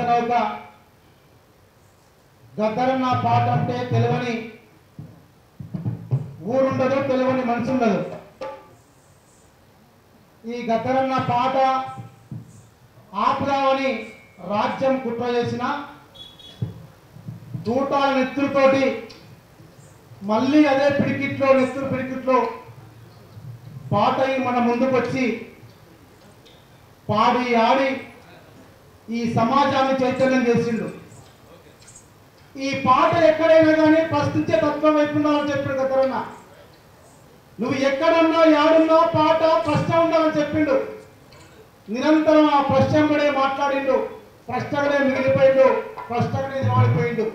నౌక గద్దరన్న పాట అంటే తెలియని ఊరుండదు, తెలియని మనసు ఉండదు. ఈ గద్దరన్న పాట ఆపుదామని రాజ్యం కుట్ర చేసిన తూటాల నెత్తులతోటి మళ్ళీ అదే పిడికిట్లో నెత్తురు పిడికిట్లో పాట మన ముందుకు వచ్చి పాడి ఆడి ఈ సమాజాన్ని చైతన్యం చేసిండు. ఈ పాట ఎక్కడైనా కానీ ప్రశ్నించే తత్వం వైపు ఉండాలని చెప్పాడు గద్దరన్న. నువ్వు ఎక్కడున్నా యాడున్నా పాట ప్రశ్న ఉండాలని చెప్పిండు. నిరంతరం ఆ ప్రశ్నడే మాట్లాడిండు, ప్రశ్నడే మిగిలిపోయిండు, ప్రశ్నడే నిలబడిపోయిండు.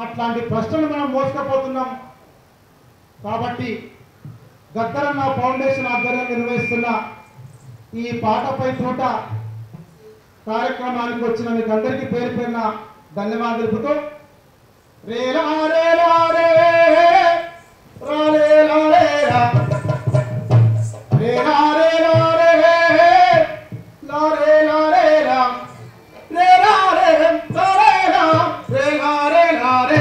అట్లాంటి ప్రశ్నలు మనం మోసుకపోతున్నాం. కాబట్టి గద్దరన్న ఫౌండేషన్ ఆధ్వర్యంలో నిర్వహిస్తున్న ఈ పాటపై తోట కార్యక్రమానికి వచ్చిన మీకు అందరికీ పేరు పేరున ధన్యవాదాలు తెలుపుతూ రేలా రేలా రే రాలేలా రేలా రేలా రేలా రే లారేలా రేలా రేలా రే లారేలా రేలా రేలా రే హా రేలా రేలా రే లారేలా రే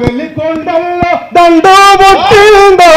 వెళ్ళి కొండల్లో దండు పుట్టిందో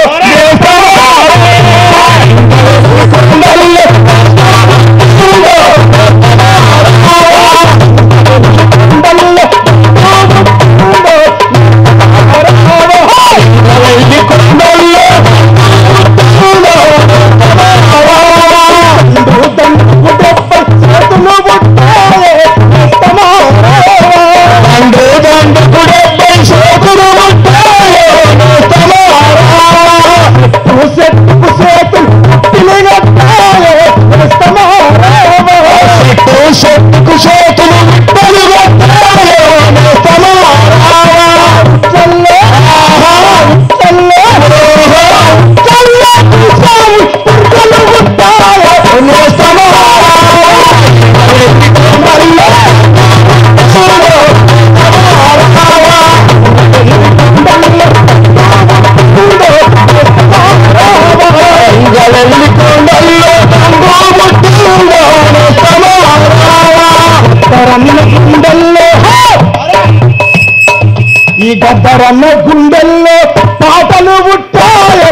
ఈ గద్దరన్న గుండెల్లో పాటలు పుట్టాయే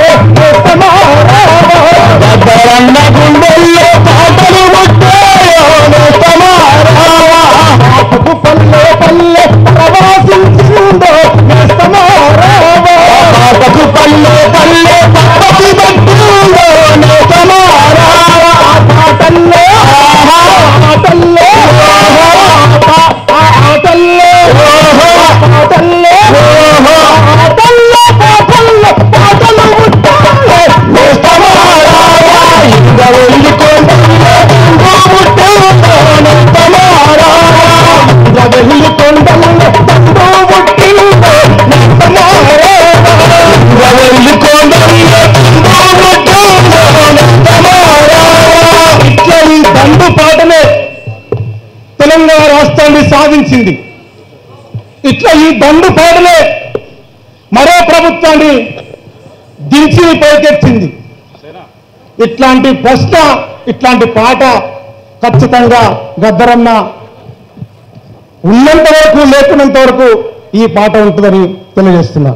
గద్దరన్న గుండెల్లో పాటలు పుట్టాయో పాటకు పల్లె పల్లె ప్రవాసించిందో పాటకు పల్లె పల్లె ప్రతిబట్టిందో పాటల్లో పాటల్లో ఆటల్లో తెలంగాణ రాష్ట్రాన్ని సాధించింది. ఇట్లా ఈ దండు పాటలే మరో ప్రభుత్వాన్ని దించి పైకెత్తింది. ఇట్లాంటి ప్రశ్న, ఇట్లాంటి పాట ఖచ్చితంగా గద్దరన్న ఉన్నంత వరకు, లేకున్నంత వరకు ఈ పాట ఉంటుందని తెలియజేస్తున్నా.